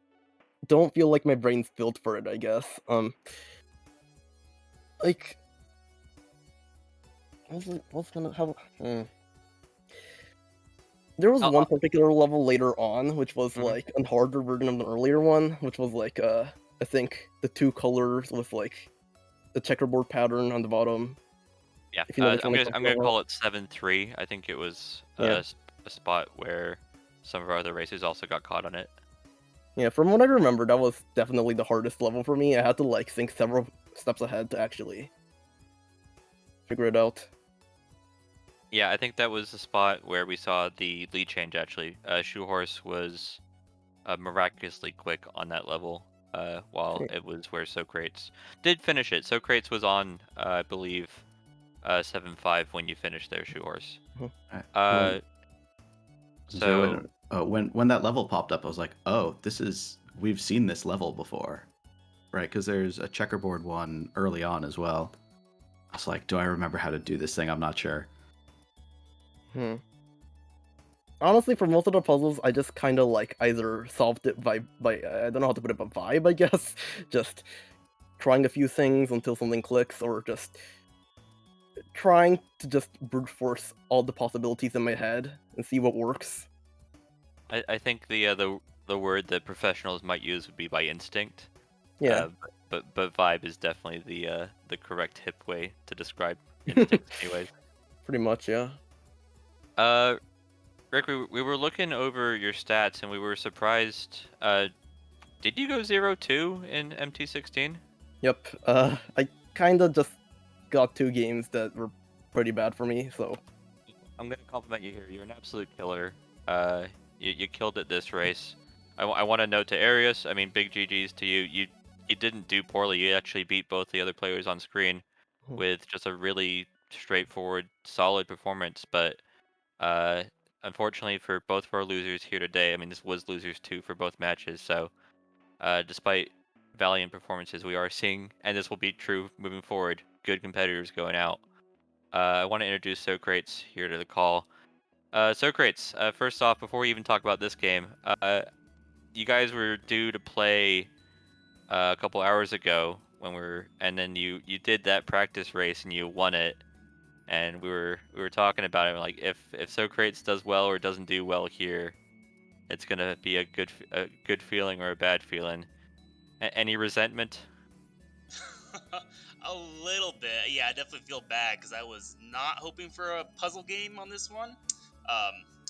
don't feel like my brain's built for it, I guess. Like, what's gonna how? There was one particular level later on, which was like a harder version of the earlier one, which was like I think the 2 colors with like the checkerboard pattern on the bottom. Yeah, If you know which one I'm gonna call it 7-3. I think it was Yeah. a spot where some of our other racers also got caught on it. Yeah, from what I remember, that was definitely the hardest level for me. I had to like think several steps ahead to actually figure it out. Yeah, I think that was the spot where we saw the lead change actually. Shoehorse was miraculously quick on that level, while it was where Socrates did finish it. Socrates was on, I believe, 7-5 when you finished there, Shoehorse. So when that level popped up, I was like, oh, we've seen this level before, right? Because there's a checkerboard one early on as well. I was like, do I remember how to do this thing? I'm not sure. Honestly, for most of the puzzles, I just kind of like either solved it by I don't know how to put it, but vibe, I guess. Just trying a few things until something clicks, or just trying to just brute force all the possibilities in my head and see what works. I think the word that professionals might use would be by instinct. Yeah. But vibe is definitely the correct hip way to describe instinct, anyways. Pretty much, yeah. Rick, we were looking over your stats and we were surprised. Did you go 0-2 in MT16? Yep. I kind of just got 2 games that were pretty bad for me, so. I'm gonna compliment you here. You're an absolute killer. You killed it this race. I want to note to A3r1us. I mean, big GGs to you. You didn't do poorly. You actually beat both the other players on screen with just a really straightforward, solid performance. But unfortunately for both of our losers here today, I mean, this was losers 2 for both matches. So despite valiant performances, we are seeing, and this will be true moving forward, good competitors going out. I want to introduce Socrates here to the call. Socrates, first off, before we even talk about this game, you guys were due to play a couple hours ago and then you did that practice race and you won it, and we were talking about it like if Socrates does well or doesn't do well here, it's gonna be a good feeling or a bad feeling. Any resentment? A little bit. Yeah, I definitely feel bad because I was not hoping for a puzzle game on this one.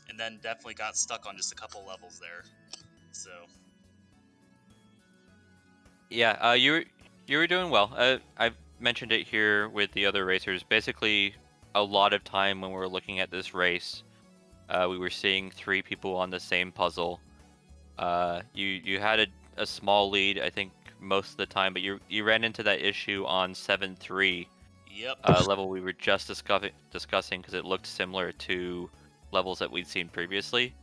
And then definitely got stuck on just a couple levels there. So. Yeah, you were doing well. I've mentioned it here with the other racers. Basically, a lot of time when we were looking at this race, we were seeing 3 people on the same puzzle. You had a small lead, I think, most of the time, but you ran into that issue on 7-3. Yep. Level we were just discussing because it looked similar to levels that we'd seen previously.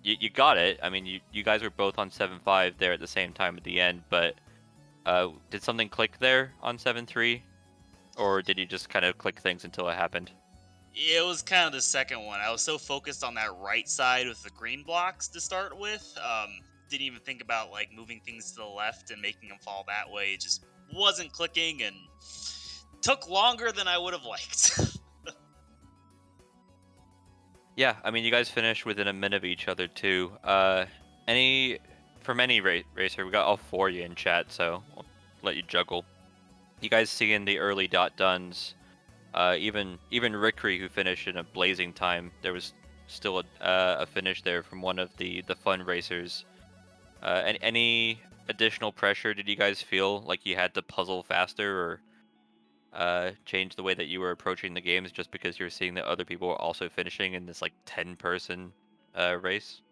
You got it. I mean, you guys were both on 7-5 there at the same time at the end, but did something click there on 7-3? Or did you just kind of click things until it happened? It was kind of the second one. I was so focused on that right side with the green blocks to start with. Didn't even think about like moving things to the left and making them fall that way. It just wasn't clicking and took longer than I would have liked. Yeah, I mean, you guys finished within a minute of each other too. From any racer, we got all 4 of you in chat, so I'll let you juggle. You guys seeing the early duns? Even Rikri, who finished in a blazing time, there was still a finish there from one of the fun racers. Any additional pressure did you guys feel like you had to puzzle faster or change the way that you were approaching the games just because you were seeing that other people were also finishing in this like 10-person race?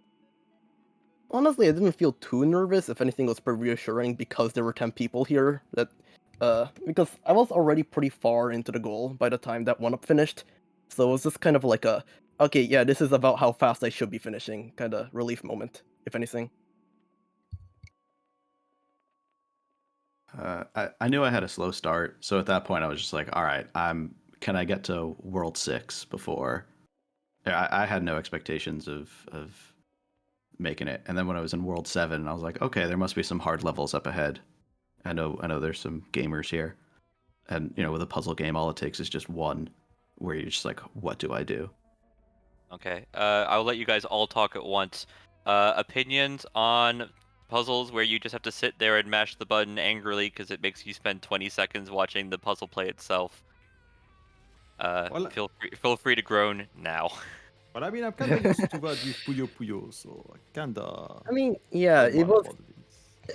Honestly, I didn't feel too nervous. If anything, it was pretty reassuring because there were 10 people here. Because I was already pretty far into the goal by the time that 1-up finished. So it was just kind of like okay, yeah, this is about how fast I should be finishing kind of relief moment, if anything. I knew I had a slow start, so at that point I was just like, all right, can I get to World 6 before? I had no expectations of making it. And then when I was in World 7, I was like, okay, there must be some hard levels up ahead. I know there's some gamers here. And, with a puzzle game, all it takes is just one where you're just like, what do I do? Okay. I'll let you guys all talk at once. Opinions on puzzles where you just have to sit there and mash the button angrily because it makes you spend 20 seconds watching the puzzle play itself. Well, Feel free to groan now. Well, I mean, I'm kind of used to that with Puyo Puyo, so I kind of. I mean, yeah, it was.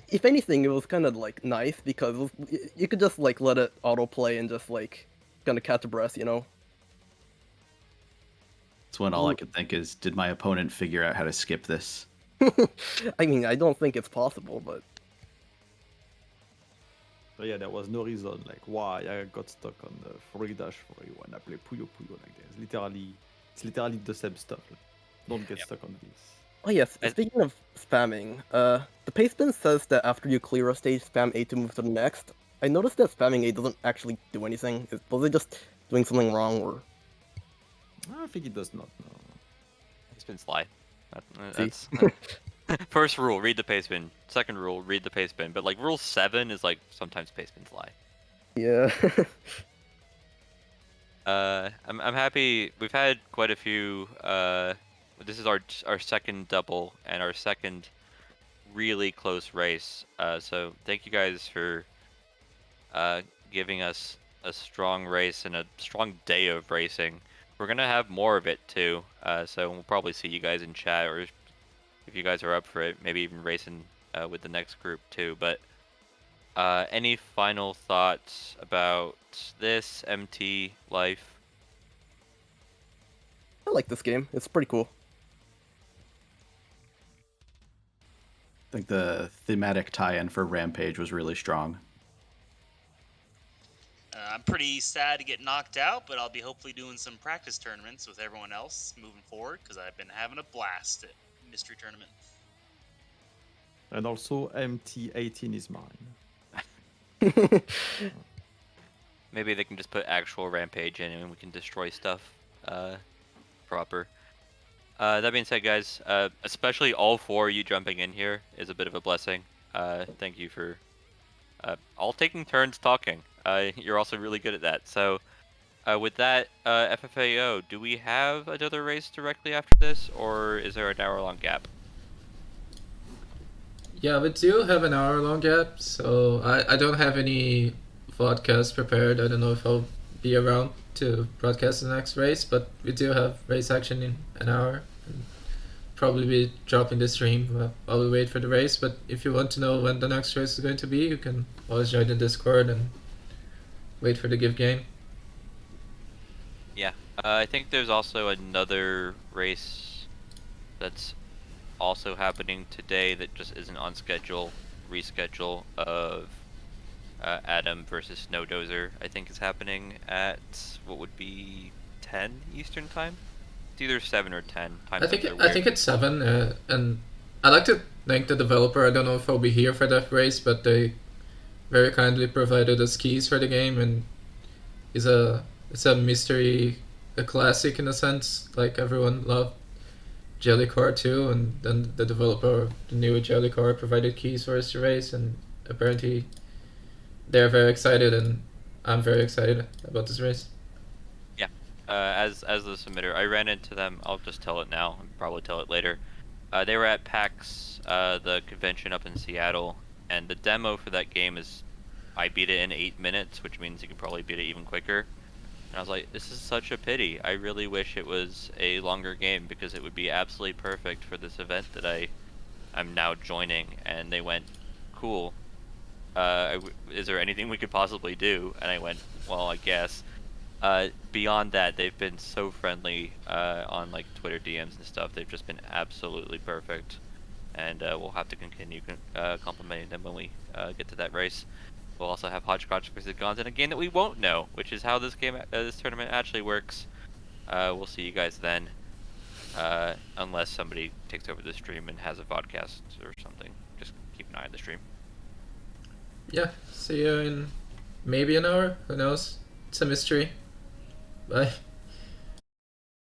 If anything, it was kind of like nice because you could just like let it autoplay and just like kind of catch a breath, It's when all I could think is, did my opponent figure out how to skip this? I mean, I don't think it's possible, but So yeah, there was no reason like why I got stuck on the 3-3 when I play Puyo Puyo like this. It's literally the same stuff. Don't get stuck on this. oh yes. Speaking of spamming, the pastebin says that after you clear a stage, spam A to move to the next. I noticed that spamming A doesn't actually do anything. Was it just doing something wrong, or? I think it does not. No. It's been sly. That's first rule: read the paste bin. Second rule: read the paste bin. But like rule 7 is like sometimes paste bins lie. Yeah. I'm happy. We've had quite a few. This is our second double and our second really close race. So thank you guys for giving us a strong race and a strong day of racing. We're gonna have more of it too. So we'll probably see you guys in chat, or if you guys are up for it, maybe even racing with the next group too. But any final thoughts about this MT life? I like this game. It's pretty cool. I think the thematic tie-in for Rampage was really strong. I'm pretty sad to get knocked out, but I'll be hopefully doing some practice tournaments with everyone else moving forward because I've been having a blast at Mystery Tournament. And also, MT18 is mine. Maybe they can just put actual Rampage in and we can destroy stuff proper. That being said, guys, especially all 4 of you jumping in here is a bit of a blessing. Thank you for all taking turns talking. You're also really good at that. So with that, FFAO, do we have another race directly after this, or is there an hour-long gap? Yeah, we do have an hour-long gap, so I don't have any vodkas prepared. I don't know if I'll be around to broadcast the next race, but we do have race action in an hour. Probably be dropping the stream while we wait for the race, but if you want to know when the next race is going to be, you can always join the Discord and wait for the give game. Yeah, I think there's also another race that's also happening today that just isn't on reschedule of Adam versus Snowdozer. I think is happening at what would be 10 Eastern time. It's either 7 or 10. I think it's 7, and I like to thank the developer. I don't know if I'll be here for that race, but they very kindly provided us keys for the game, and it's a mystery, a classic in a sense. Like everyone loved Jellycar too, and then the developer of the new Jellycar provided keys for us to race, and apparently they're very excited, and I'm very excited about this race. Yeah, as the submitter, I ran into them. I'll just tell it now. I'll probably tell it later. They were at PAX, the convention up in Seattle, and the demo for that game is, I beat it in 8 minutes, which means you can probably beat it even quicker. And I was like, this is such a pity. I really wish it was a longer game because it would be absolutely perfect for this event that I'm now joining. And they went, cool. Is there anything we could possibly do? And I went, well, I guess. Beyond that, they've been so friendly on like Twitter DMs and stuff. They've just been absolutely perfect. And we'll have to continue complimenting them when we get to that race. We'll also have Hodgepodge versus Gons in a game that we won't know, which is how this tournament actually works. We'll see you guys then, unless somebody takes over the stream and has a vodcast or something. Just keep an eye on the stream. Yeah, see you in maybe an hour. Who knows? It's a mystery. Bye.